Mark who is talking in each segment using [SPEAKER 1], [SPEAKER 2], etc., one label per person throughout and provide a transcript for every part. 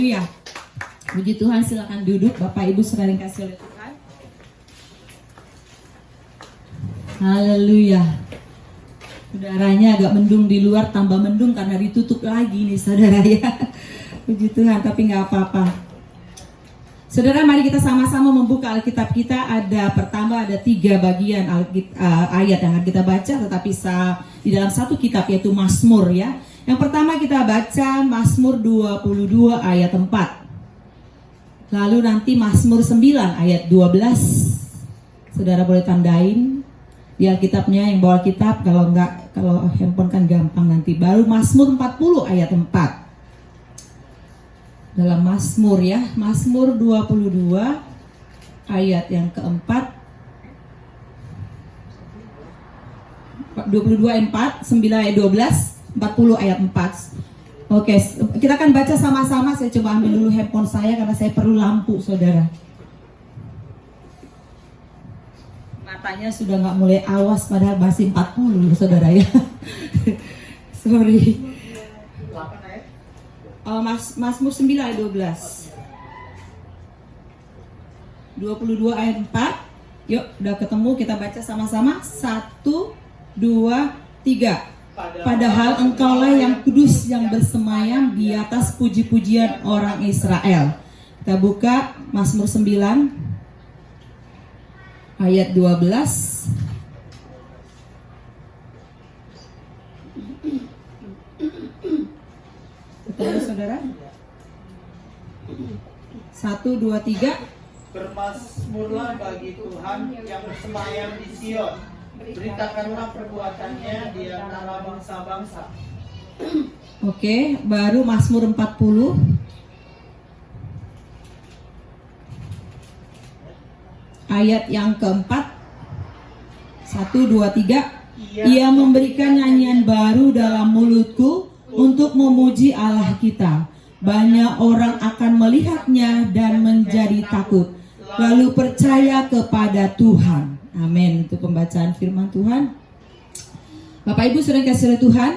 [SPEAKER 1] Ya, puji Tuhan, silakan duduk Bapak Ibu saudara yang kasih oleh Tuhan. Haleluya. Udaranya agak mendung di luar, tambah mendung karena ditutup lagi nih saudara ya. Puji Tuhan, tapi nggak apa-apa. Saudara, mari kita sama-sama membuka Alkitab kita. Pertama ada 3 bagian ayat yang akan kita baca, tetapi di dalam satu kitab yaitu Mazmur ya. Yang pertama kita baca Mazmur 22 ayat 4. Lalu nanti Mazmur 9 ayat 12. Saudara boleh tandain di Alkitabnya yang bawa kitab, kalau handphone kan gampang nanti. Baru Mazmur 40 ayat 4. Dalam Mazmur ya, Mazmur 22 ayat yang keempat. 22 ayat 4, 9 ayat 12. 40 ayat 4. Oke, kita akan baca sama-sama. Saya coba ambil dulu handphone saya karena saya perlu lampu, saudara. Matanya sudah nggak mulai awas padahal masih 40, saudara ya. Sorry. Mazmur 9 ayat 12. 22 ayat 4. Yuk, udah ketemu, kita baca sama-sama. 1, 2, 3. Padahal engkaulah yang kudus yang bersemayam di atas puji-pujian orang Israel. Kita buka Mazmur 9 ayat 12. Ketemu saudara? 1, 2, 3.
[SPEAKER 2] Bermazmurlah bagi Tuhan yang bersemayam di Sion. Beritakanlah perbuatannya di antara bangsa-bangsa.
[SPEAKER 1] Oke, baru Mazmur 40 ayat yang keempat. 1, 2, 3. Ia memberikan nyanyian baru dalam mulutku untuk memuji Allah kita. Banyak orang akan melihatnya dan menjadi takut, lalu percaya kepada Tuhan. Amin. Itu pembacaan firman Tuhan. Bapak Ibu saudara yang kasih oleh Tuhan,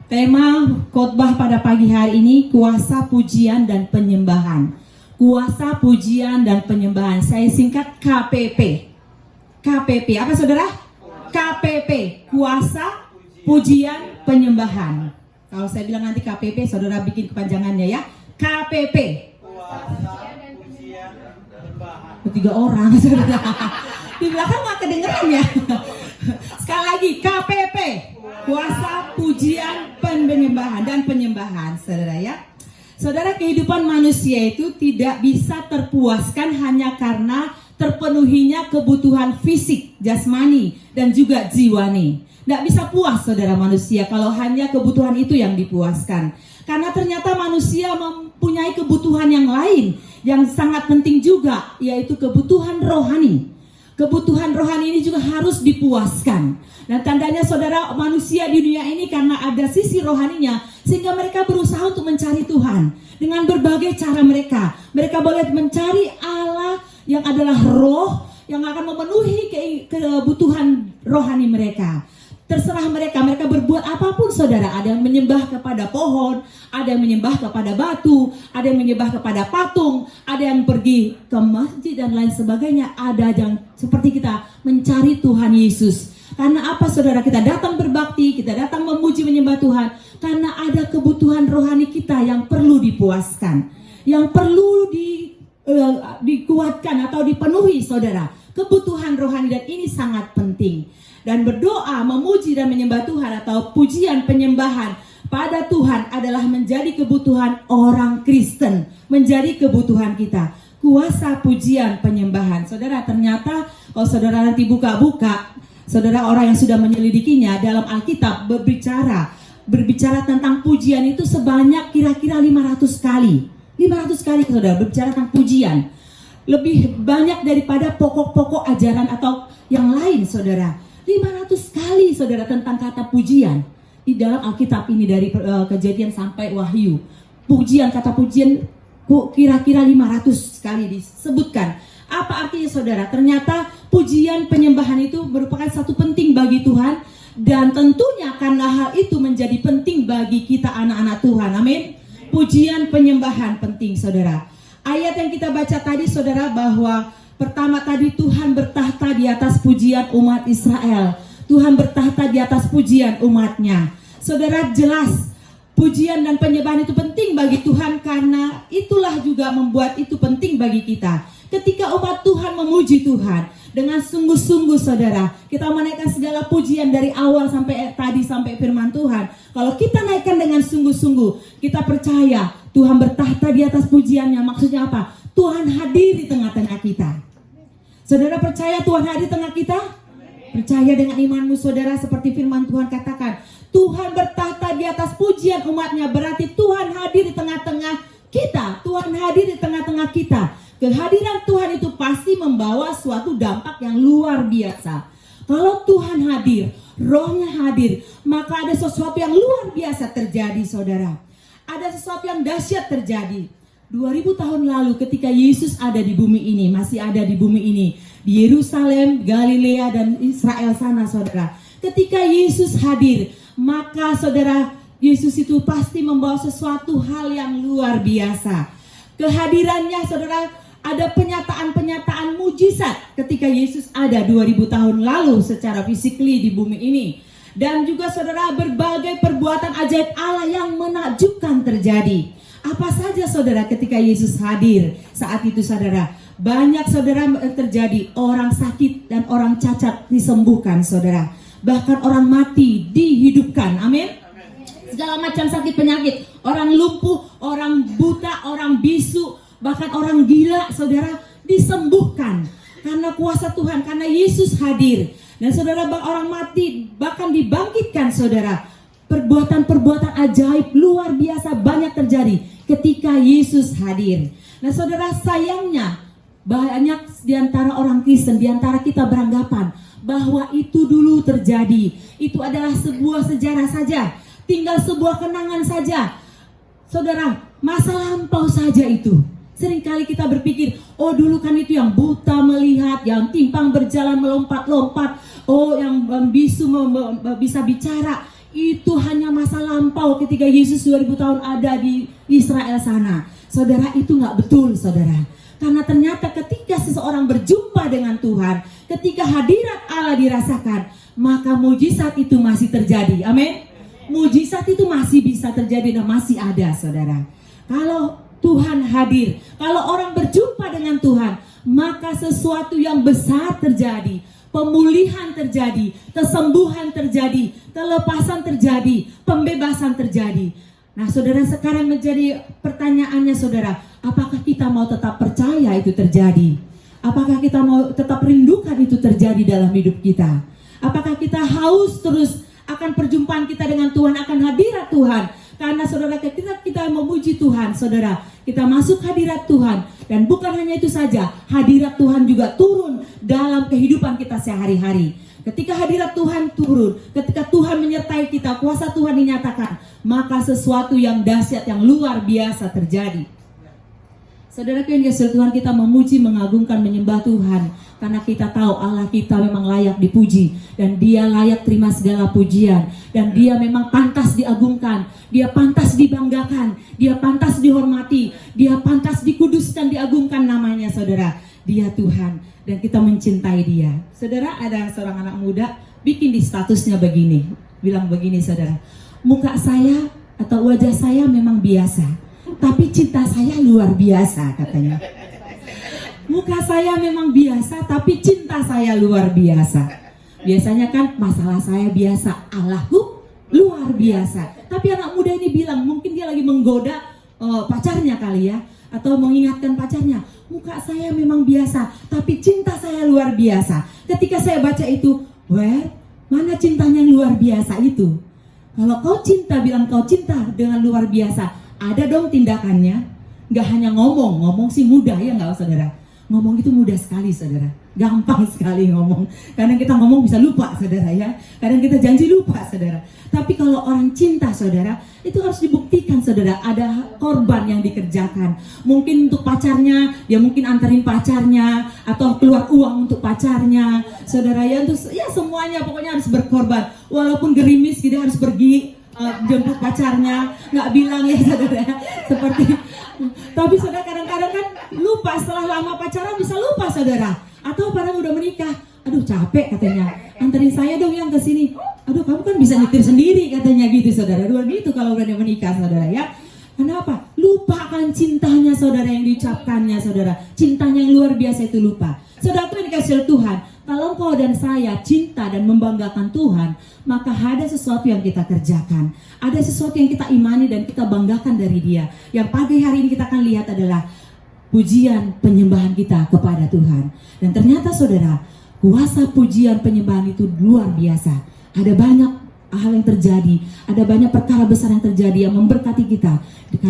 [SPEAKER 1] tema khotbah pada pagi hari ini kuasa pujian dan penyembahan. Kuasa pujian dan penyembahan. Saya singkat KPP. KPP apa saudara? KPP, kuasa pujian penyembahan. Kalau saya bilang nanti KPP, saudara bikin kepanjangannya ya. KPP.
[SPEAKER 2] Kuasa pujian penyembahan.
[SPEAKER 1] 3 orang saudara. Di belakang nggak kedengeran ya. Sekali lagi, KPP, kuasa pujian penyembahan dan penyembahan, saudara ya. Saudara, kehidupan manusia itu tidak bisa terpuaskan hanya karena terpenuhinya kebutuhan fisik, jasmani, dan juga jiwani. Tidak bisa puas saudara manusia kalau hanya kebutuhan itu yang dipuaskan. Karena ternyata manusia mempunyai kebutuhan yang lain yang sangat penting juga, yaitu kebutuhan rohani. Kebutuhan rohani ini juga harus dipuaskan. Dan tandanya saudara, manusia di dunia ini karena ada sisi rohaninya, sehingga mereka berusaha untuk mencari Tuhan. Dengan berbagai cara mereka boleh mencari Allah yang adalah roh, yang akan memenuhi kebutuhan rohani mereka. Terserah mereka berbuat apapun saudara. Ada yang menyembah kepada pohon, ada yang menyembah kepada batu, ada yang menyembah kepada patung, ada yang pergi ke masjid dan lain sebagainya. Ada yang seperti kita mencari Tuhan Yesus. Karena apa saudara? Kita datang berbakti, kita datang memuji menyembah Tuhan. Karena ada kebutuhan rohani kita yang perlu dipuaskan, yang perlu dikuatkan atau dipenuhi saudara. Kebutuhan rohani, dan ini sangat penting. Dan berdoa, memuji dan menyembah Tuhan atau pujian penyembahan pada Tuhan adalah menjadi kebutuhan orang Kristen, menjadi kebutuhan kita. Kuasa pujian penyembahan. Saudara, ternyata kalau saudara nanti buka-buka, saudara, orang yang sudah menyelidikinya dalam Alkitab berbicara tentang pujian itu sebanyak kira-kira 500 kali. 500 kali saudara berbicara tentang pujian. Lebih banyak daripada pokok-pokok ajaran atau yang lain saudara. 500 kali saudara tentang kata pujian di dalam Alkitab ini, dari Kejadian sampai Wahyu. Kata pujian kira-kira 500 kali disebutkan. Apa artinya saudara? Ternyata pujian penyembahan itu merupakan satu penting bagi Tuhan. Dan tentunya karena hal itu menjadi penting bagi kita anak-anak Tuhan. Amin. pujian penyembahan penting saudara. Ayat yang kita baca tadi saudara, bahwa pertama tadi Tuhan bertahta di atas pujian umat Israel. Tuhan bertahta di atas pujian umatnya. Saudara, jelas pujian dan penyembahan itu penting bagi Tuhan, karena itulah juga membuat itu penting bagi kita. Ketika umat Tuhan memuji Tuhan dengan sungguh-sungguh saudara, kita menaikkan segala pujian dari awal sampai tadi sampai firman Tuhan. Kalau kita naikkan dengan sungguh-sungguh, kita percaya Tuhan bertahta di atas pujiannya. Maksudnya apa? Tuhan hadir di tengah-tengah kita. Saudara percaya Tuhan hadir di tengah kita? Percaya dengan imanmu saudara, seperti firman Tuhan katakan, Tuhan bertahta di atas pujian umatnya, berarti Tuhan hadir di tengah-tengah kita. Tuhan hadir di tengah-tengah kita. Kehadiran Tuhan itu pasti membawa suatu dampak yang luar biasa. Kalau Tuhan hadir, Rohnya hadir, maka ada sesuatu yang luar biasa terjadi saudara. Ada sesuatu yang dahsyat terjadi. 2000 tahun lalu ketika Yesus ada di bumi ini, masih ada di bumi ini, di Yerusalem, Galilea dan Israel sana saudara. Ketika Yesus hadir, maka saudara, Yesus itu pasti membawa sesuatu hal yang luar biasa. Kehadirannya saudara, ada penyataan-penyataan mujizat ketika Yesus ada 2000 tahun lalu secara fisikly di bumi ini. Dan juga saudara, berbagai perbuatan ajaib Allah yang menakjubkan terjadi. Apa saja saudara ketika Yesus hadir saat itu saudara? Banyak saudara terjadi, orang sakit dan orang cacat disembuhkan saudara. Bahkan orang mati dihidupkan, amin. Segala macam sakit penyakit, orang lumpuh, orang buta, orang bisu, bahkan orang gila saudara disembuhkan. Karena kuasa Tuhan, karena Yesus hadir. Dan saudara, orang mati bahkan dibangkitkan saudara. Perbuatan-perbuatan ajaib luar biasa banyak terjadi ketika Yesus hadir. Nah saudara, sayangnya banyak diantara orang Kristen, diantara kita beranggapan bahwa itu dulu terjadi. Itu adalah sebuah sejarah saja, tinggal sebuah kenangan saja. Saudara, masa lampau saja itu. Seringkali kita berpikir, oh dulu kan itu yang buta melihat, yang timpang berjalan melompat-lompat, oh yang bisu bisa bicara. Itu hanya masa lampau ketika Yesus 2000 tahun ada di Israel sana. Saudara, itu gak betul saudara. Karena ternyata ketika seseorang berjumpa dengan Tuhan, ketika hadirat Allah dirasakan, maka mujizat itu masih terjadi. Amin. Mujizat itu masih bisa terjadi dan masih ada saudara. Kalau Tuhan hadir, kalau orang berjumpa dengan Tuhan, maka sesuatu yang besar terjadi. Pemulihan terjadi, kesembuhan terjadi, kelepasan terjadi, pembebasan terjadi. Nah saudara, sekarang menjadi pertanyaannya saudara, apakah kita mau tetap percaya itu terjadi? Apakah kita mau tetap rindukan itu terjadi dalam hidup kita? Apakah kita haus terus akan perjumpaan kita dengan Tuhan, akan hadirat Tuhan? Karena saudara, ketika kita memuji Tuhan, saudara, kita masuk hadirat Tuhan. Dan bukan hanya itu saja, hadirat Tuhan juga turun dalam kehidupan kita sehari-hari. Ketika hadirat Tuhan turun, ketika Tuhan menyertai kita, kuasa Tuhan dinyatakan, maka sesuatu yang dahsyat, yang luar biasa terjadi. Saudara yang dikasihi Tuhan, kita memuji, mengagungkan, menyembah Tuhan. Karena kita tahu Allah kita memang layak dipuji. Dan Dia layak terima segala pujian. Dan Dia memang pantas diagungkan. Dia pantas dibanggakan. Dia pantas dihormati. Dia pantas dikuduskan, diagungkan namanya saudara. Dia Tuhan. Dan kita mencintai Dia. Saudara, ada seorang anak muda bikin di statusnya begini. Bilang begini saudara. Muka saya atau wajah saya memang biasa. Tapi cinta saya luar biasa katanya. Muka saya memang biasa, tapi cinta saya luar biasa. Biasanya kan masalah saya biasa, Allahku luar biasa. Tapi anak muda ini bilang, mungkin dia lagi menggoda pacarnya kali ya, atau mengingatkan pacarnya. Muka saya memang biasa, tapi cinta saya luar biasa. Ketika saya baca itu, mana cintanya yang luar biasa itu? Kalau kau cinta, bilang kau cinta dengan luar biasa, ada dong tindakannya. Gak hanya ngomong sih mudah ya gak saudara. Ngomong itu mudah sekali saudara, gampang sekali ngomong. Kadang kita ngomong bisa lupa saudara ya. Kadang kita janji lupa saudara. Tapi kalau orang cinta saudara, itu harus dibuktikan saudara. Ada korban yang dikerjakan. Mungkin untuk pacarnya, dia mungkin anterin pacarnya, atau keluar uang untuk pacarnya saudara ya. Untuk ya semuanya pokoknya harus berkorban. Walaupun gerimis dia harus pergi. jemput pacarnya, nggak bilang ya saudara, seperti. Tapi saudara kadang-kadang kan lupa, setelah lama pacaran bisa lupa saudara. Atau padahal udah menikah, aduh capek katanya, anterin saya dong yang ke sini. Aduh kamu kan bisa nyetir sendiri katanya gitu saudara. Dua gitu kalau udah menikah saudara ya. Kenapa? Lupakan cintanya saudara yang diucapkannya saudara. Cintanya yang luar biasa itu lupa. Saudara itu dikasih Tuhan. Kalau engkau dan saya cinta dan membanggakan Tuhan, maka ada sesuatu yang kita kerjakan. Ada sesuatu yang kita imani dan kita banggakan dari Dia. Yang pagi hari ini kita akan lihat adalah pujian penyembahan kita kepada Tuhan. Dan ternyata saudara, kuasa pujian penyembahan itu luar biasa. Ada banyak hal yang terjadi, ada banyak perkara besar yang terjadi yang memberkati kita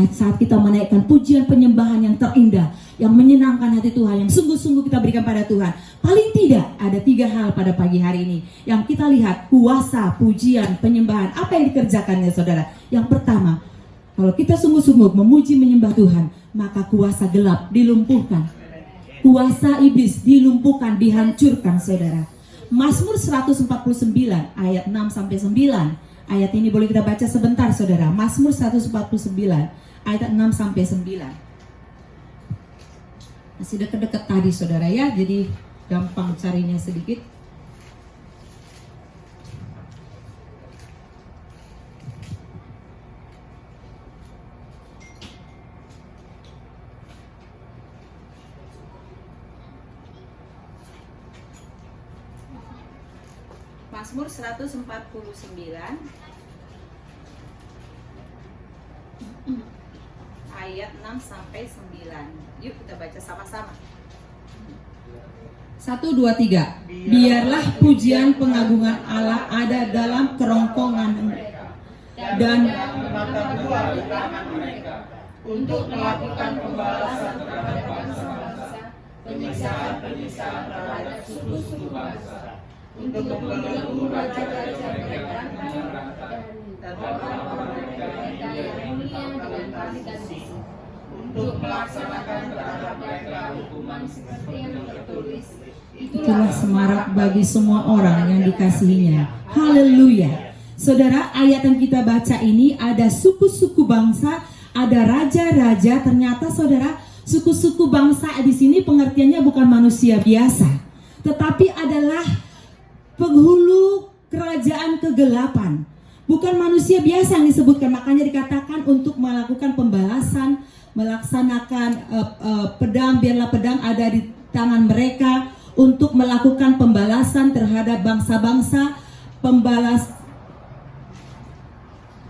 [SPEAKER 1] saat kita menaikkan pujian penyembahan yang terindah, yang menyenangkan hati Tuhan, yang sungguh-sungguh kita berikan pada Tuhan. Paling tidak ada 3 hal pada pagi hari ini yang kita lihat kuasa pujian penyembahan apa yang dikerjakannya saudara. Yang pertama, kalau kita sungguh-sungguh memuji menyembah Tuhan, maka kuasa gelap dilumpuhkan, kuasa iblis dilumpuhkan, dihancurkan saudara. Mazmur 149 ayat 6 sampai 9. Ayat ini boleh kita baca sebentar saudara. Mazmur 149 ayat 6 sampai 9. Masih dekat-dekat tadi saudara ya, jadi gampang carinya sedikit. Mazmur 149 ayat 6 sampai 9. Yuk kita baca sama-sama. 1, 2, 3. Biarlah pujian pengagungan Allah ada dalam kerongkongan dan
[SPEAKER 2] mata buah di tangan mereka untuk melakukan pembalasan terhadap bangsa-bangsa, penyiksaan-penyiksaan terhadap suku-suku bangsa, untuk membelenggu raja-raja mereka dan orang-orang mereka yang mulia dengan kasih dan sisi, untuk melaksanakan terhadap mereka hukuman seperti yang tertulis.
[SPEAKER 1] itulah semarak bagi semua orang yang dikasihinya. Haleluya. Saudara, ayat yang kita baca ini ada suku-suku bangsa, ada raja-raja. Ternyata saudara, suku-suku bangsa di sini pengertiannya bukan manusia biasa, tetapi adalah penghulu kerajaan kegelapan. Bukan manusia biasa yang disebutkan, makanya dikatakan untuk melakukan pembalasan, melaksanakan pedang, biarlah pedang ada di tangan mereka untuk melakukan pembalasan terhadap bangsa-bangsa, pembalas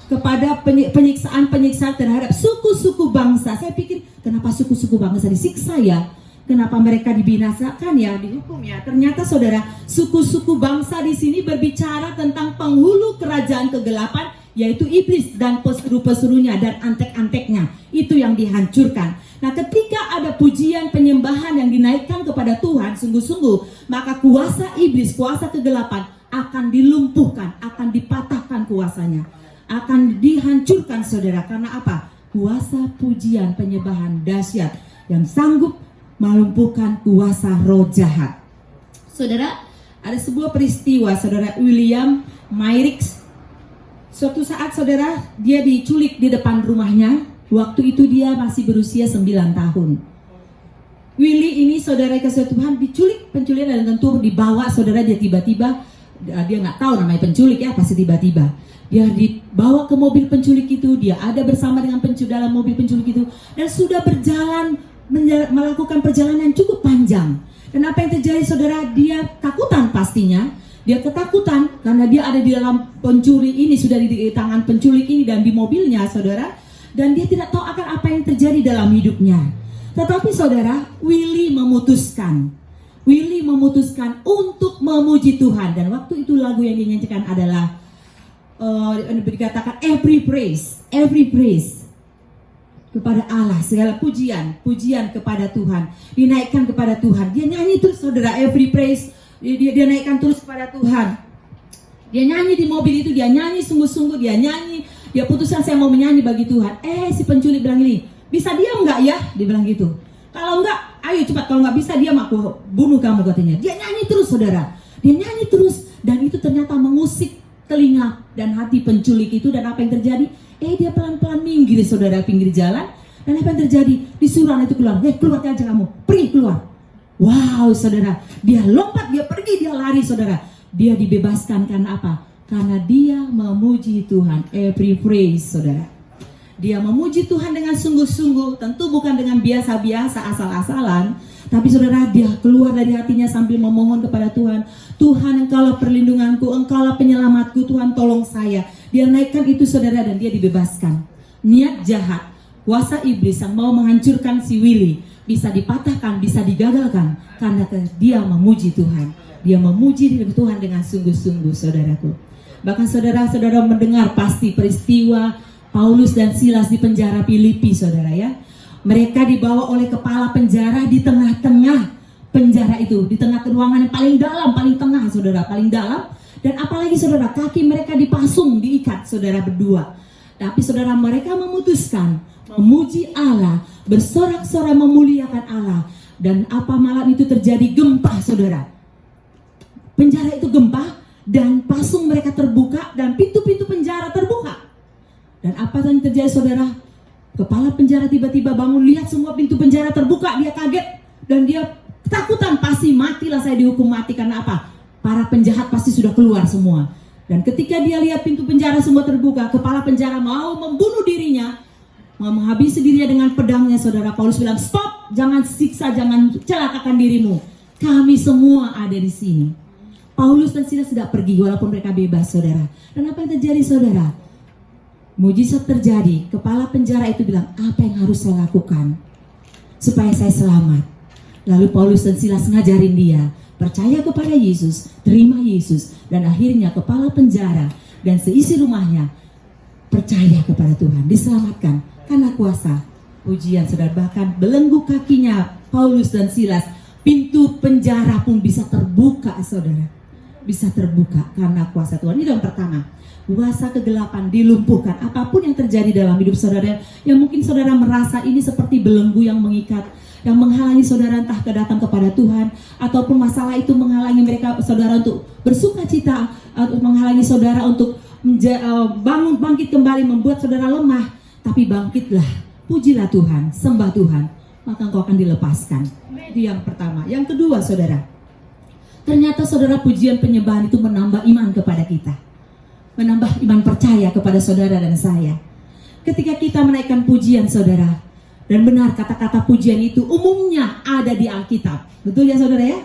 [SPEAKER 1] kepada penyiksaan-penyiksaan terhadap suku-suku bangsa. Saya pikir kenapa suku-suku bangsa disiksa ya? Kenapa mereka dibinasakan ya, dihukum ya? Ternyata saudara, suku-suku bangsa di sini berbicara tentang penghulu kerajaan kegelapan, yaitu iblis dan pesuruh-pesuruhnya dan antek-anteknya. Itu yang dihancurkan. Nah, ketika ada pujian penyembahan yang dinaikkan kepada Tuhan sungguh-sungguh, maka kuasa iblis, kuasa kegelapan akan dilumpuhkan, akan dipatahkan kuasanya, akan dihancurkan saudara. Karena apa? Kuasa pujian penyembahan dahsyat yang sanggup melumpuhkan kuasa roh jahat. Saudara, ada sebuah peristiwa saudara, William Myrick. Suatu saat saudara, dia diculik di depan rumahnya. Waktu itu dia masih berusia 9 tahun. Willy ini saudara kasih Tuhan diculik, penculikan, dan tentu dibawa saudara, dia tiba-tiba, dia nggak tahu namanya penculik ya, pasti tiba-tiba dia dibawa ke mobil penculik itu. Dia ada bersama dengan dalam mobil penculik itu dan sudah berjalan melakukan perjalanan cukup panjang. Dan apa yang terjadi saudara? Dia takutan pastinya. Dia ketakutan karena dia ada di dalam pencuri ini, sudah di tangan penculik ini dan di mobilnya saudara. Dan dia tidak tahu akan apa yang terjadi dalam hidupnya. Tetapi saudara, Willy memutuskan untuk memuji Tuhan. Dan waktu itu lagu yang dinyanyikan adalah dikatakan every praise kepada Allah, segala pujian kepada Tuhan, dinaikkan kepada Tuhan. Dia nyanyi terus saudara, every praise, dia naikkan terus kepada Tuhan. Dia nyanyi di mobil itu, dia nyanyi sungguh-sungguh, dia nyanyi, dia putuskan saya mau menyanyi bagi Tuhan. Si penculik bilang ini, bisa diam nggak ya? Dia bilang gitu. Kalau enggak, ayo cepat, kalau nggak bisa diam aku bunuh kamu katanya. Dia nyanyi terus saudara, dia nyanyi terus, dan itu ternyata mengusik telinga dan hati penculik itu. Dan apa yang terjadi? Dia pelan-pelan minggir saudara pinggir jalan. Dan apa yang terjadi? Disuruh anak itu keluar. Keluar aja kamu, pergi keluar. Wow saudara, dia lompat, dia pergi, dia lari saudara. Dia dibebaskan karena apa? Karena dia memuji Tuhan. Every praise saudara. Dia memuji Tuhan dengan sungguh-sungguh. Tentu bukan dengan biasa-biasa asal-asalan. Tapi saudara, dia keluar dari hatinya sambil memohon kepada Tuhan. Tuhan, Engkaulah perlindunganku, Engkaulah penyelamatku, Tuhan tolong saya. Dia naikkan itu saudara dan dia dibebaskan. Niat jahat, kuasa iblis yang mau menghancurkan si Willy bisa dipatahkan, bisa digagalkan karena dia memuji Tuhan. Dia memuji Tuhan dengan sungguh-sungguh saudaraku. Bahkan saudara-saudara mendengar pasti peristiwa Paulus dan Silas di penjara Filipi saudara ya. Mereka dibawa oleh kepala penjara di tengah-tengah penjara itu, di tengah ruangan yang paling dalam, paling tengah saudara, paling dalam. Dan apalagi saudara, kaki mereka dipasung, diikat saudara berdua. Tapi saudara, mereka memutuskan memuji Allah, bersorak-sorai memuliakan Allah. Dan apa malam itu terjadi gempa saudara. Penjara itu gempa dan pasung mereka terbuka dan pintu-pintu penjara terbuka. Dan apa yang terjadi saudara? Kepala penjara tiba-tiba bangun, lihat semua pintu penjara terbuka, dia kaget dan dia ketakutan, pasti matilah saya dihukum mati. Karena apa? Para penjahat pasti sudah keluar semua. Dan ketika dia lihat pintu penjara semua terbuka, kepala penjara mau membunuh dirinya, mau menghabisi dirinya dengan pedangnya saudara. Paulus bilang, stop, jangan siksa, jangan celakakan dirimu. Kami semua ada di sini. Paulus dan Silas tidak pergi walaupun mereka bebas saudara. Dan apa yang terjadi saudara? Mujizat terjadi. Kepala penjara itu bilang, apa yang harus saya lakukan supaya saya selamat? Lalu Paulus dan Silas ngajarin dia, percaya kepada Yesus, terima Yesus. Dan akhirnya kepala penjara dan seisi rumahnya percaya kepada Tuhan, diselamatkan karena kuasa. Pujian saudara, bahkan belenggu kakinya Paulus dan Silas, pintu penjara pun bisa terbuka saudara. Bisa terbuka karena kuasa Tuhan. Ini yang pertama. Kuasa kegelapan dilumpuhkan. Apapun yang terjadi dalam hidup saudara, yang mungkin saudara merasa ini seperti belenggu yang mengikat, yang menghalangi saudara entah datang kepada Tuhan, ataupun masalah itu menghalangi mereka saudara untuk bersuka cita, atau menghalangi saudara untuk bangun, bangkit kembali, membuat saudara lemah. Tapi bangkitlah, pujilah Tuhan, sembah Tuhan, maka engkau akan dilepaskan. Itu yang pertama. Yang kedua saudara, ternyata saudara, pujian penyembahan itu menambah iman kepada kita. Menambah iman percaya kepada saudara dan saya. Ketika kita menaikkan pujian saudara, dan benar kata-kata pujian itu umumnya ada di Alkitab. Betul ya saudara ya?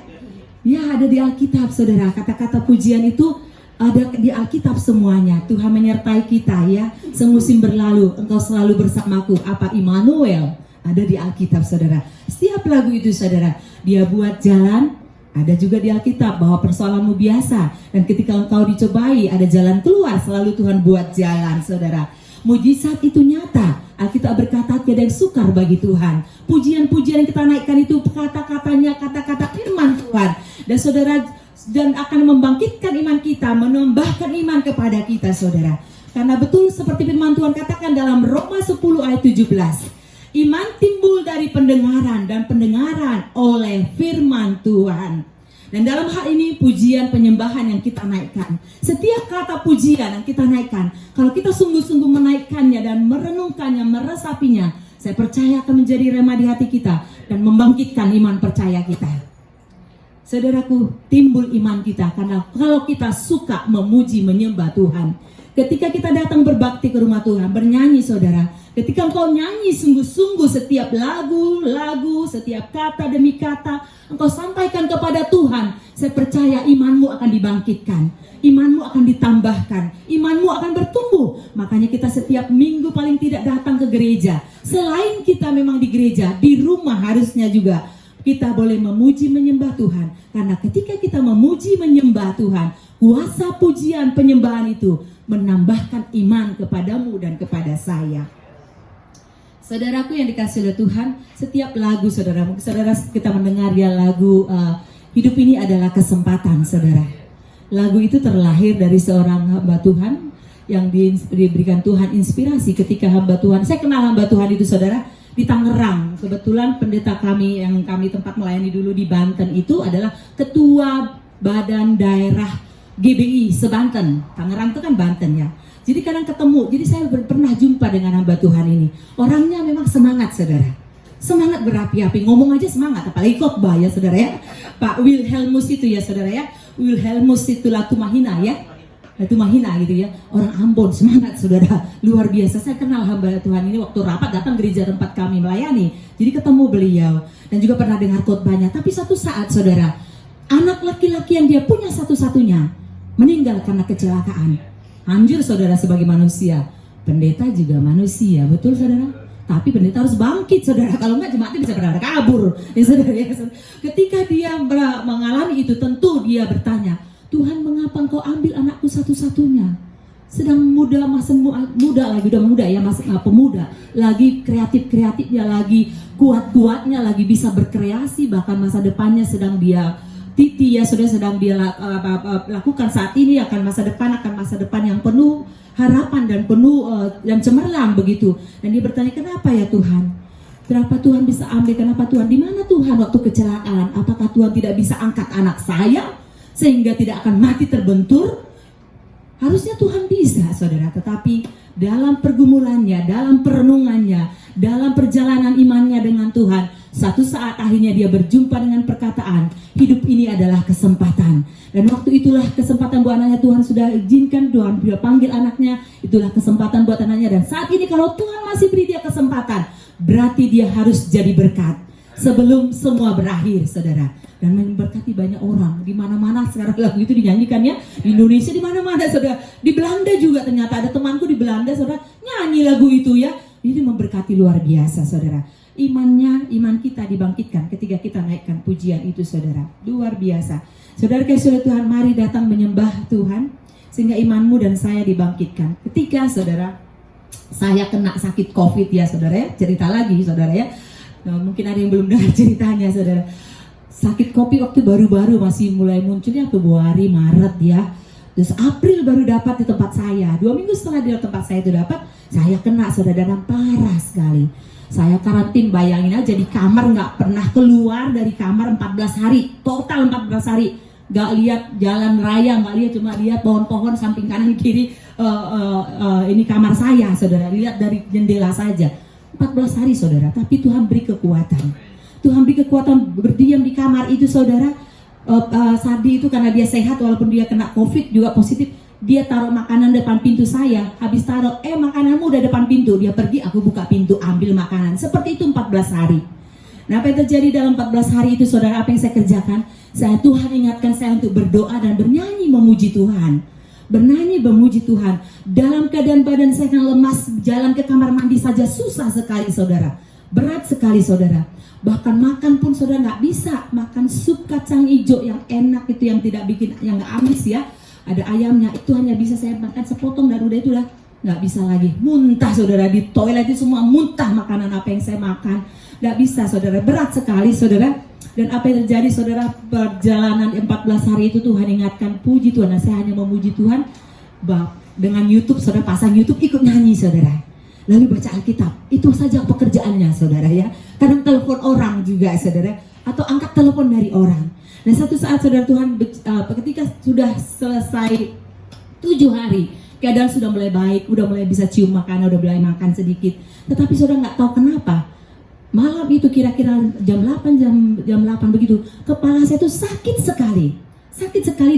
[SPEAKER 1] Ya, ada di Alkitab saudara. Kata-kata pujian itu ada di Alkitab semuanya. Tuhan menyertai kita ya. Semusim berlalu, engkau selalu bersamaku. Apa Immanuel? Ada di Alkitab saudara. Setiap lagu itu saudara, dia buat jalan. Ada juga di Alkitab bahwa persoalanmu biasa, dan ketika engkau dicobai ada jalan keluar, selalu Tuhan buat jalan saudara. Mujizat itu nyata. Alkitab berkata tiada yang sukar bagi Tuhan. Pujian-pujian yang kita naikkan itu kata-katanya kata-kata firman Tuhan. Dan saudara, dan akan membangkitkan iman kita, menambahkan iman kepada kita saudara. Karena betul seperti firman Tuhan katakan dalam Roma 10 ayat 17. Iman timbul dari pendengaran, dan pendengaran oleh firman Tuhan. Dan dalam hal ini pujian penyembahan yang kita naikkan, setiap kata pujian yang kita naikkan, kalau kita sungguh-sungguh menaikkannya dan merenungkannya, meresapinya, saya percaya akan menjadi rema di hati kita dan membangkitkan iman percaya kita. Saudaraku, timbul iman kita karena kalau kita suka memuji menyembah Tuhan. Ketika kita datang berbakti ke rumah Tuhan, bernyanyi saudara, ketika engkau nyanyi sungguh-sungguh setiap lagu, setiap kata demi kata, engkau sampaikan kepada Tuhan, saya percaya imanmu akan dibangkitkan, imanmu akan ditambahkan, imanmu akan bertumbuh. Makanya kita setiap minggu paling tidak datang ke gereja. Selain kita memang di gereja, di rumah harusnya juga kita boleh memuji menyembah Tuhan. Karena ketika kita memuji menyembah Tuhan, kuasa pujian penyembahan itu menambahkan iman kepadamu dan kepada saya. Saudaraku yang dikasihi oleh Tuhan, setiap lagu saudara, mungkin saudara kita mendengar ya lagu hidup ini adalah kesempatan saudara. Lagu itu terlahir dari seorang hamba Tuhan yang diberikan Tuhan inspirasi ketika hamba Tuhan. Saya kenal hamba Tuhan itu saudara di Tangerang. Kebetulan pendeta kami yang kami tempat melayani dulu di Banten itu adalah ketua badan daerah GBI sebanten, Tangerang itu kan Banten ya. Jadi kadang ketemu, jadi saya pernah jumpa dengan hamba Tuhan ini. Orangnya memang semangat saudara, semangat berapi-api, ngomong aja semangat, apalagi khotbah ya saudara ya. Pak Wilhelmus itu ya saudara ya, Wilhelmus itu Latumahina ya, Latumahina gitu ya, orang Ambon, semangat saudara, luar biasa. Saya kenal hamba Tuhan ini waktu rapat datang gereja tempat kami melayani, jadi ketemu beliau dan juga pernah dengar khotbahnya. Tapi satu saat saudara, anak laki-laki yang dia punya satu-satunya meninggal karena kecelakaan. Hancur saudara sebagai manusia. Pendeta juga manusia, betul saudara? Tapi pendeta harus bangkit saudara, kalau enggak jemaatnya bisa berada kabur ya, saudara, ya. Ketika dia mengalami itu, tentu dia bertanya, Tuhan mengapa engkau ambil anakku satu-satunya? Sedang muda, masih muda lagi, udah muda ya, masih pemuda, lagi kreatifnya, lagi kuat-kuatnya, lagi bisa berkreasi, bahkan masa depannya sedang dia titi ya sudah sedang dia lakukan saat ini, akan masa depan yang penuh harapan dan penuh dan cemerlang begitu. Dan dia bertanya, kenapa ya Tuhan? Kenapa Tuhan bisa ambil? Kenapa Tuhan? Di mana Tuhan waktu kecelakaan? Apakah Tuhan tidak bisa angkat anak saya sehingga tidak akan mati terbentur? Harusnya Tuhan bisa saudara, tetapi dalam pergumulannya, dalam perenungannya, dalam perjalanan imannya dengan Tuhan, satu saat akhirnya dia berjumpa dengan perkataan, hidup ini adalah kesempatan. Dan waktu itulah kesempatan buat anaknya, Tuhan sudah izinkan, Tuhan sudah panggil anaknya, itulah kesempatan buat anaknya. Dan saat ini kalau Tuhan masih beri dia kesempatan, berarti dia harus jadi berkat sebelum semua berakhir saudara. Dan memberkati banyak orang di mana-mana sekarang lagu itu dinyanyikan ya, di Indonesia di mana-mana saudara, di Belanda juga ternyata ada temanku di Belanda saudara nyanyi lagu itu ya. Ini memberkati luar biasa saudara. Iman kita dibangkitkan ketika kita naikkan pujian itu saudara, luar biasa. Saudara kasih Tuhan, mari datang menyembah Tuhan sehingga imanmu dan saya dibangkitkan. Ketika saudara saya kena sakit COVID ya saudara ya, cerita lagi saudara ya. Nah, mungkin ada yang belum dengar ceritanya saudara. Sakit COVID waktu baru-baru masih mulai munculnya Februari, Maret ya. Terus April baru dapat di tempat saya. 2 minggu setelah di tempat saya itu dapat, saya kena saudara, dan parah sekali. Saya karantin, bayangin aja, di kamar, nggak pernah keluar dari kamar 14 hari. Total 14 hari. Nggak lihat jalan raya, nggak lihat, cuma lihat pohon-pohon samping kanan kiri ini kamar saya saudara. Lihat dari jendela saja. 14 hari saudara, tapi Tuhan beri kekuatan. Tuhan beri kekuatan berdiam di kamar itu saudara. Sardi itu karena dia sehat walaupun dia kena COVID juga positif, dia taruh makanan depan pintu saya. Habis taruh, makananmu udah depan pintu. Dia pergi, aku buka pintu, ambil makanan. Seperti itu 14 hari. Nah, apa yang terjadi dalam 14 hari itu saudara? Apa yang saya kerjakan? Tuhan ingatkan saya untuk berdoa dan bernyanyi memuji Tuhan. Bernyanyi memuji Tuhan. Dalam keadaan badan saya yang lemas, jalan ke kamar mandi saja susah sekali saudara. Berat sekali saudara. Bahkan makan pun saudara nggak bisa. Makan sup kacang hijau yang enak itu, yang tidak bikin, yang nggak amis ya. Ada ayamnya, itu hanya bisa saya makan sepotong dan udah itu lah. Nggak bisa lagi. Muntah saudara, di toilet itu semua muntah makanan apa yang saya makan. Nggak bisa saudara, berat sekali saudara. Dan apa yang terjadi saudara, perjalanan 14 hari itu Tuhan ingatkan, puji Tuhan. Nah, saya hanya memuji Tuhan dengan YouTube saudara, pasang YouTube, ikut nyanyi saudara. Lalu baca Alkitab, itu saja pekerjaannya saudara ya. Kadang telepon orang juga saudara, atau angkat telepon dari orang. Nah, satu saat saudara, Tuhan ketika sudah selesai 7 hari, keadaan sudah mulai baik, udah mulai bisa cium makanan, udah mulai makan sedikit. Tetapi saudara nggak tahu kenapa, malam itu kira-kira jam 8 begitu, kepala saya tuh sakit sekali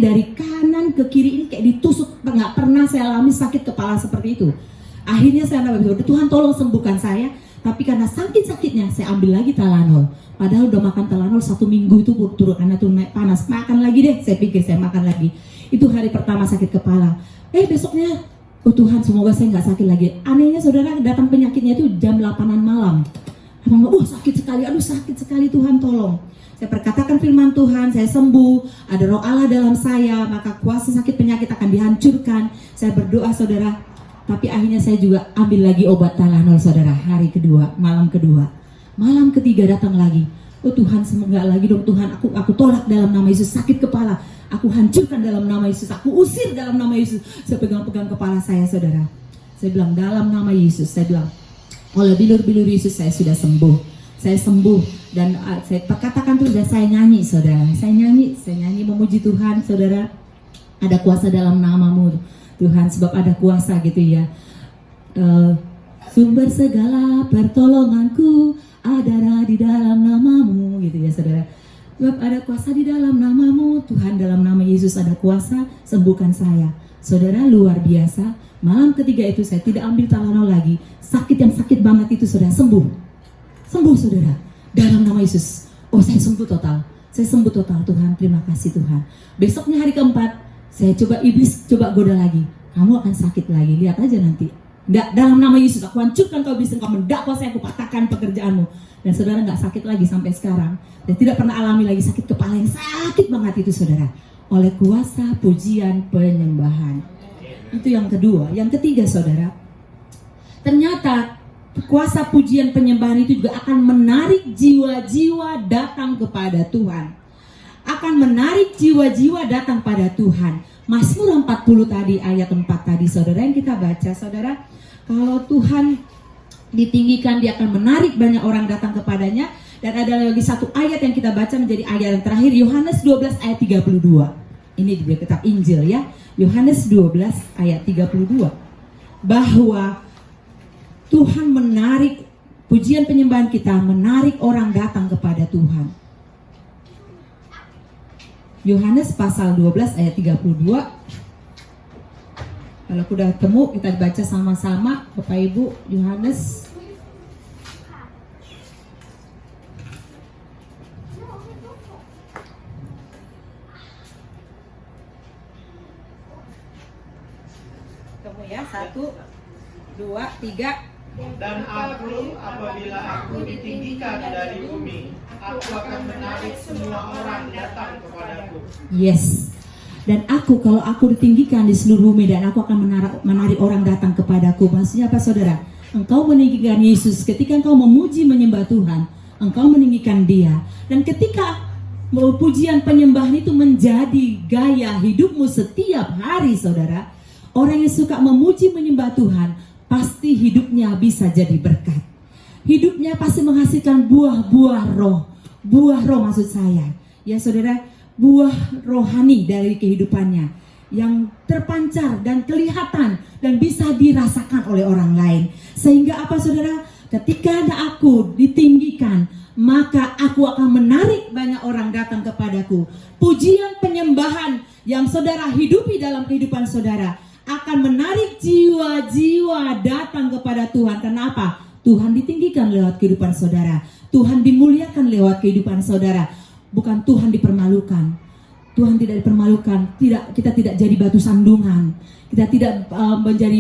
[SPEAKER 1] dari kanan ke kiri, ini kayak ditusuk. Nggak pernah saya alami sakit kepala seperti itu. Akhirnya saya nanya, Tuhan tolong sembuhkan saya. Tapi karena sakit-sakitnya saya ambil lagi Talanol. Padahal udah makan Talanol 1 minggu itu turun karena tuh naik panas. Makan lagi deh, saya pikir saya makan lagi. Itu hari pertama sakit kepala. Besoknya, oh Tuhan semoga saya nggak sakit lagi. Anehnya saudara, datang penyakitnya itu jam 8-an malam. Sakit sekali, aduh sakit sekali, Tuhan tolong. Saya perkatakan firman Tuhan, saya sembuh, ada roh Allah dalam saya, maka kuasa sakit penyakit akan dihancurkan. Saya berdoa saudara. Tapi akhirnya saya juga ambil lagi obat Talanol saudara. Hari kedua, malam kedua, malam ketiga datang lagi. Oh Tuhan, semoga lagi dong Tuhan, aku tolak dalam nama Yesus sakit kepala. Aku hancurkan dalam nama Yesus, aku usir dalam nama Yesus. Saya pegang-pegang kepala saya saudara. Saya bilang dalam nama Yesus, saya bilang oleh bilur-bilur Yesus saya sudah sembuh. Saya sembuh dan saya katakan tuh, dan saya nyanyi saudara. Saya nyanyi memuji Tuhan saudara. Ada kuasa dalam namamu Tuhan, sebab ada kuasa gitu ya. Sumber segala pertolonganku ada di dalam namamu gitu ya saudara. Sebab ada kuasa di dalam namamu Tuhan, dalam nama Yesus ada kuasa, sembuhkan saya. Saudara, luar biasa. Malam ketiga itu saya tidak ambil Tylenol lagi. Sakit yang sakit banget itu saudara sembuh. Sembuh saudara, dalam nama Yesus. Oh, saya sembuh total. Saya sembuh total Tuhan, terima kasih Tuhan. Besoknya hari keempat, saya coba iblis, coba goda lagi. Kamu akan sakit lagi, lihat aja nanti. Nggak, dalam nama Yesus aku hancurkan kau iblis, engkau mendakwa saya, aku patahkan pekerjaanmu. Dan saudara nggak sakit lagi sampai sekarang. Dan tidak pernah alami lagi sakit kepala yang sakit banget itu saudara. Oleh kuasa pujian penyembahan. Itu yang kedua. Yang ketiga saudara, ternyata kuasa pujian penyembahan itu juga akan menarik jiwa-jiwa datang kepada Tuhan. Akan menarik jiwa-jiwa datang pada Tuhan. Mazmur 40 tadi, ayat 4 tadi saudara yang kita baca saudara. Kalau Tuhan ditinggikan, dia akan menarik banyak orang datang kepadanya. Dan ada lagi satu ayat yang kita baca menjadi ayat yang terakhir, Yohanes 12 ayat 32. Ini di kitab Injil ya, Yohanes 12 ayat 32. Bahwa Tuhan menarik, pujian penyembahan kita menarik orang datang kepada Tuhan. Yohanes pasal 12 ayat 32. Kalau sudah ketemu kita baca sama-sama Bapak Ibu. Yohanes ketemu ya, 1, 2, 3.
[SPEAKER 2] Dan aku, apabila aku ditinggikan dari bumi, aku akan menarik semua orang datang kepadaku.
[SPEAKER 1] Yes. Dan aku, kalau aku ditinggikan di seluruh bumi, dan aku akan menarik orang datang kepadaku. Maksudnya apa saudara? Engkau meninggikan Yesus, ketika engkau memuji menyembah Tuhan, engkau meninggikan dia. Dan ketika pujian penyembahan itu menjadi gaya hidupmu setiap hari saudara, orang yang suka memuji menyembah Tuhan, pasti hidupnya bisa jadi berkat. Hidupnya pasti menghasilkan buah-buah roh. Buah roh maksud saya. Ya saudara, buah rohani dari kehidupannya yang terpancar dan kelihatan dan bisa dirasakan oleh orang lain. Sehingga apa saudara? Ketika aku ditinggikan, maka aku akan menarik banyak orang datang kepadaku. Pujian penyembahan yang saudara hidupi dalam kehidupan saudara akan menarik jiwa-jiwa datang kepada Tuhan. Karena apa? Tuhan ditinggikan lewat kehidupan saudara. Tuhan dimuliakan lewat kehidupan saudara. Bukan Tuhan dipermalukan. Tuhan tidak dipermalukan. Kita tidak jadi batu sandungan. Kita tidak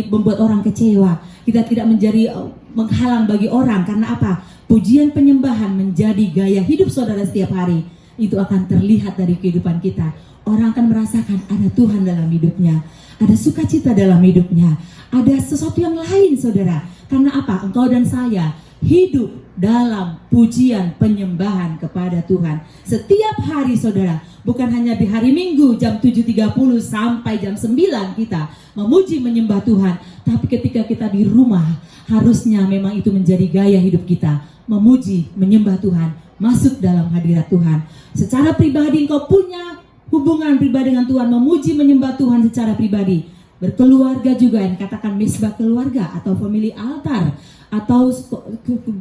[SPEAKER 1] membuat orang kecewa. Kita tidak menjadi menghalang bagi orang. Karena apa? Pujian penyembahan menjadi gaya hidup saudara setiap hari. Itu akan terlihat dari kehidupan kita. Orang akan merasakan ada Tuhan dalam hidupnya. Ada sukacita dalam hidupnya. Ada sesuatu yang lain saudara. Karena apa? Engkau dan saya hidup dalam pujian penyembahan kepada Tuhan setiap hari saudara. Bukan hanya di hari Minggu jam 7.30 sampai jam 9 kita memuji menyembah Tuhan. Tapi ketika kita di rumah, harusnya memang itu menjadi gaya hidup kita. Memuji, menyembah Tuhan, masuk dalam hadirat Tuhan. Secara pribadi engkau punya hubungan pribadi dengan Tuhan, memuji menyembah Tuhan secara pribadi. Berkeluarga juga, yang katakan mesbah keluarga atau family altar atau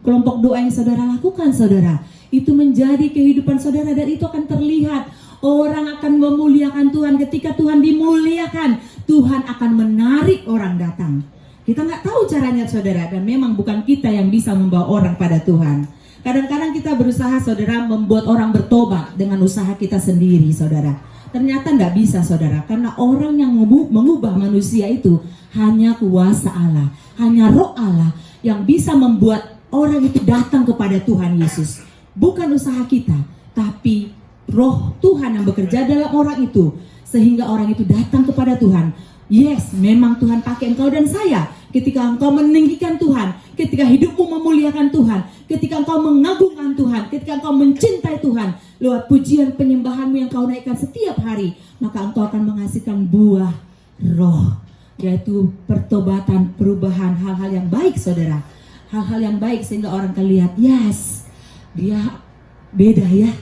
[SPEAKER 1] kelompok doa yang saudara lakukan saudara. Itu menjadi kehidupan saudara dan itu akan terlihat. Orang akan memuliakan Tuhan. Ketika Tuhan dimuliakan, Tuhan akan menarik orang datang. Kita nggak tahu caranya saudara, dan memang bukan kita yang bisa membawa orang pada Tuhan. Kadang-kadang kita berusaha saudara membuat orang bertobat dengan usaha kita sendiri saudara. Ternyata nggak bisa saudara, karena orang yang mengubah manusia itu hanya kuasa Allah, hanya roh Allah yang bisa membuat orang itu datang kepada Tuhan Yesus. Bukan usaha kita, tapi roh Tuhan yang bekerja dalam orang itu, sehingga orang itu datang kepada Tuhan. Yes, memang Tuhan pakai engkau dan saya. Ketika engkau meninggikan Tuhan, ketika hidupmu memuliakan Tuhan, ketika engkau mengagungkan Tuhan, ketika engkau mencintai Tuhan, lewat pujian penyembahanmu yang kau naikkan setiap hari, maka engkau akan menghasilkan buah roh, yaitu pertobatan, perubahan, hal-hal yang baik saudara. Hal-hal yang baik sehingga orang akan lihat, yes, dia beda ya.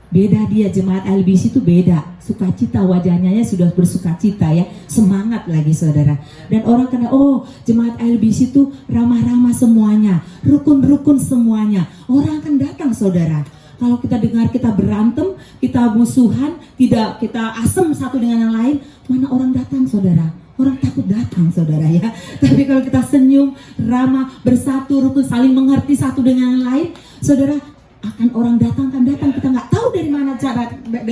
[SPEAKER 1] Beda dia, jemaat LBC itu beda. sukacita, wajahnya ya sudah bersukacita ya, semangat lagi saudara. Dan orang kena, oh jemaat LBC itu ramah-ramah semuanya, rukun-rukun semuanya. Orang akan datang saudara. Kalau kita dengar kita berantem, kita musuhan, tidak kita asem satu dengan yang lain, mana orang datang saudara? Orang takut datang saudara ya. Tapi kalau kita senyum, ramah, bersatu, rukun, saling mengerti satu dengan yang lain, saudara, akan orang datang kan datang. Kita nggak tahu dari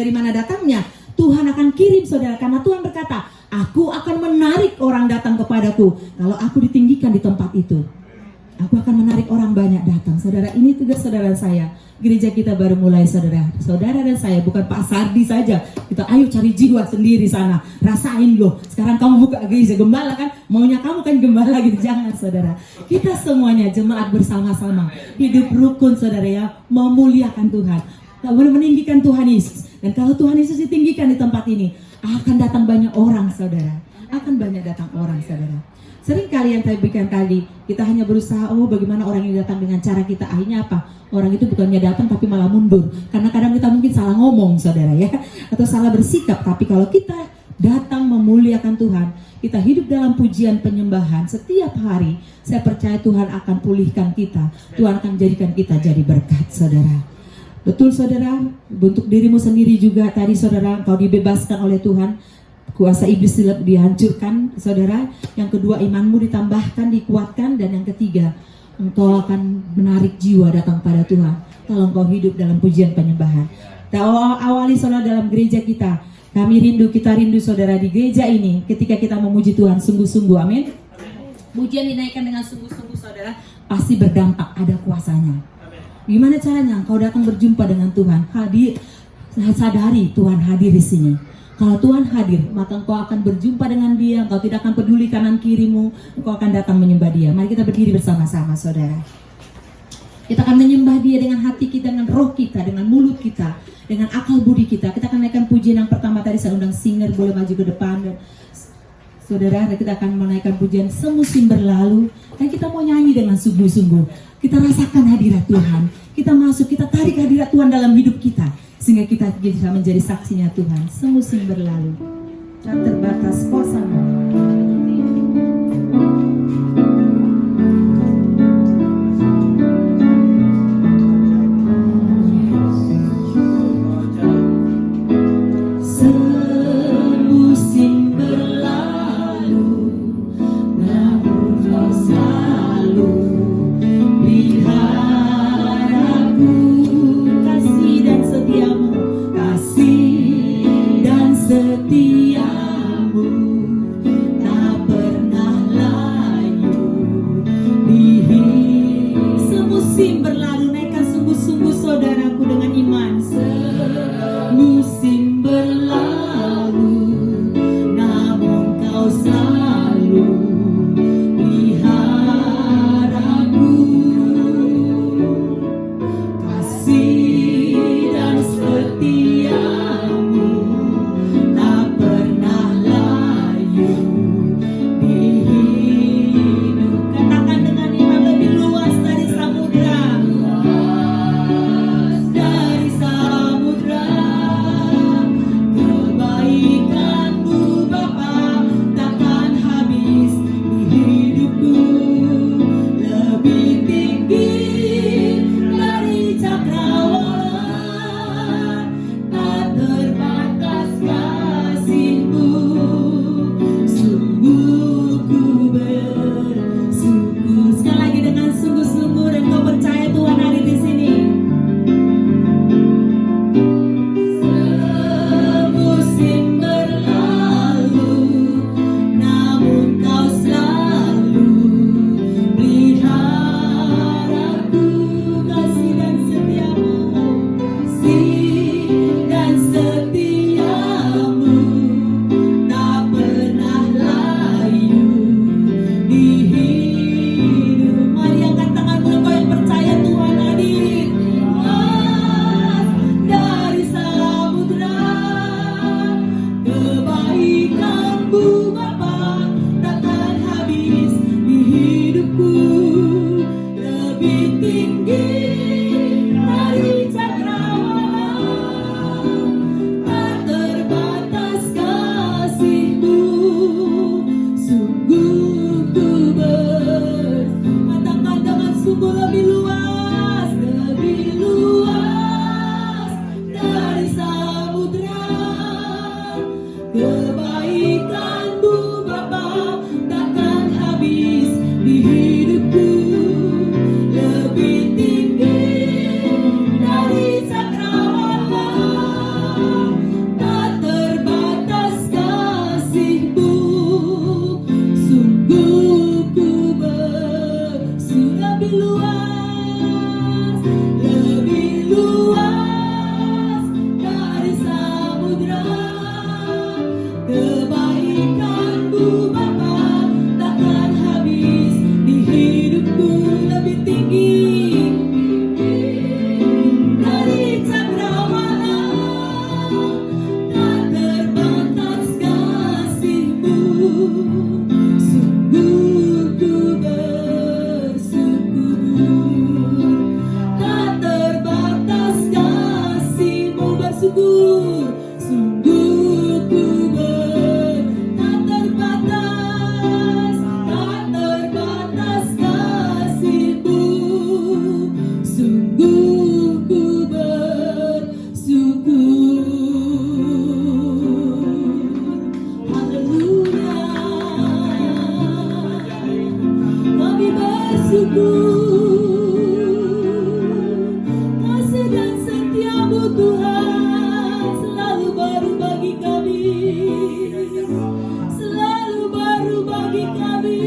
[SPEAKER 1] mana datangnya. Tuhan akan kirim saudara, karena Tuhan berkata, aku akan menarik orang datang kepadaku kalau aku ditinggikan di tempat itu. Aku akan menarik orang banyak datang. Saudara, ini tugas saudara saya. Gereja kita baru mulai saudara. Saudara dan saya, bukan Pak Sardi saja. Kita ayo cari jiwa sendiri sana. Rasain loh. Sekarang kamu buka gereja gembala kan. Maunya kamu kan gembala gitu. Jangan saudara. Kita semuanya jemaat bersama-sama. Hidup rukun saudara ya. Memuliakan Tuhan. Meninggikan Tuhan Yesus. Dan kalau Tuhan Yesus ditinggikan di tempat ini, akan datang banyak orang saudara. Akan banyak datang orang saudara. Sering kali yang saya berikan tadi, kita hanya berusaha, oh bagaimana orang ini datang dengan cara kita. Akhirnya apa? Orang itu bukannya datang tapi malah mundur. Karena kadang kita mungkin salah ngomong saudara ya. Atau salah bersikap. Tapi kalau kita datang memuliakan Tuhan, kita hidup dalam pujian penyembahan setiap hari, saya percaya Tuhan akan pulihkan kita. Tuhan akan jadikan kita jadi berkat saudara. Betul saudara, untuk dirimu sendiri juga tadi saudara, kau dibebaskan oleh Tuhan. Kuasa iblis dihancurkan saudara. Yang kedua, imanmu ditambahkan, dikuatkan. Dan yang ketiga, engkau akan menarik jiwa datang pada Tuhan kalau engkau hidup dalam pujian penyembahan. Kita awali saudara dalam gereja kita. Kita rindu saudara di gereja ini ketika kita memuji Tuhan sungguh-sungguh, amin. Pujian dinaikkan dengan sungguh-sungguh saudara, pasti berdampak, ada kuasanya. Gimana caranya? Engkau datang berjumpa dengan Tuhan, hadir, sadari Tuhan hadir di sini. Kalau Tuhan hadir, maka engkau akan berjumpa dengan Dia. Engkau tidak akan peduli kanan kirimu. Engkau akan datang menyembah Dia. Mari kita berdiri bersama-sama saudara. Kita akan menyembah Dia dengan hati kita, dengan roh kita, dengan mulut kita, dengan akal budi kita. Kita akan naikkan pujian yang pertama tadi. Saya undang singer boleh maju ke depan. Dan saudara, kita akan menaikkan pujian semusim berlalu. Dan kita mau nyanyi dengan sungguh-sungguh. Kita rasakan hadirat Tuhan. Kita masuk, kita tarik hadirat Tuhan dalam hidup kita. Sehingga kita bisa menjadi saksinya Tuhan semusim berlalu. Tak terbatas kuasa-Mu. Semusim berlalu, namun Kau selalu peliharaku. Kasih dan setiamu, kasih dan setiamu tak pernah layu di semusim berlalu. Naikkan sungguh-sungguh saudaraku dengan iman. Semusim berlalu, namun Kau selalu peliharaku. Kasih dan setiamu tak pernah layu di hidup. Katakan dengan iman, lebih luas dari samudra. Dari samudra, kebaikan-Mu Bapa takkan habis di hidupku. Lebih tinggi dari cakrawala lebih luas dari samudra. Kebaikan-Mu Bapa takkan habis di hidupku, lebih tinggi dari cakrawala. Tak terbatas kasih-Mu, sungguh ku bersyukur. Tak terbatas kasih-Mu, bersyukur. Sungguh ku tak terbatas kasih-Mu, sungguh ku bersyukur. Haleluya, kami bersyukur. Kasih dan setia-Mu Tuhan selalu baru bagi kami, selalu baru bagi kami.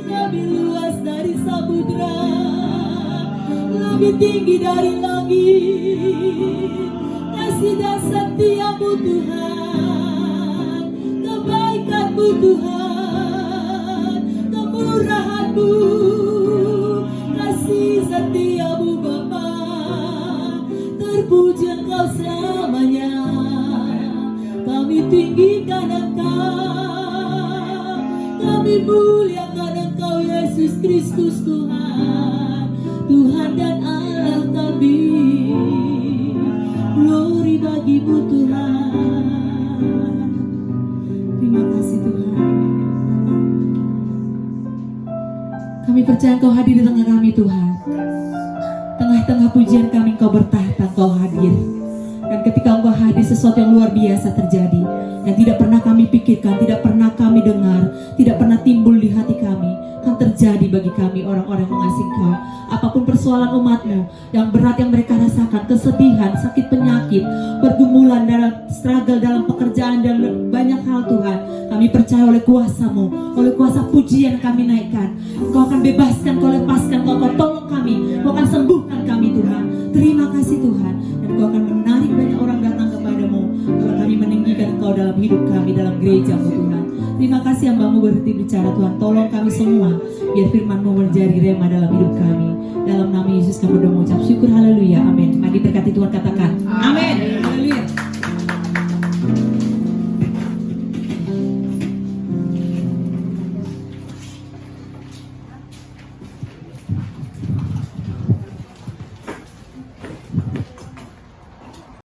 [SPEAKER 1] Lebih luas dari samudra, lebih tinggi dari langit. Kasih dan setia-Mu Tuhan, kebaikan-Mu Tuhan, kemurahan-Mu, kasih setia-Mu Bapa. Terpuji Engkau selamanya, kami tinggikan Engkau, kami muliakan Engkau Yesus Kristus Tuhan, Tuhan dan Allah kami. Glory bagi-Mu Tuhan. Terima kasih Tuhan. Kami percaya Engkau hadir di tengah kami Tuhan. Tengah-tengah pujian kami Engkau bertahta, Engkau hadir. Dan ketika Engkau hadir, sesuatu yang luar biasa terjadi yang tidak pernah kami pikirkan, tidak pernah kami dengar, tidak pernah timbul di hati kami, akan terjadi bagi kami orang-orang yang mengasihi Engkau. Apapun persoalan umat-Mu yang berat yang mereka rasakan, kesedihan, sakit penyakit, pergumulan dalam struggle dalam pekerjaan dan banyak hal Tuhan, kami percaya oleh kuasa-Mu, oleh kuasa pujian kami naikkan. Engkau akan bebaskan, Engkau lepaskan, Engkau akan tolong kami, Engkau akan sembuhkan kami Tuhan. Terima kasih Tuhan. Dan Engkau akan menarik banyak orang datang kepadamu kalau kami meninggikan Engkau dalam hidup kami, dalam gereja-Mu Tuhan. Terima kasih hamba-Mu berhenti bicara Tuhan. Tolong kami semua biar firman-Mu menjadi rema dalam hidup kami. Dalam nama Yesus kami berdoa mengucap syukur. Haleluya, amin. Mari berkati Tuhan, katakan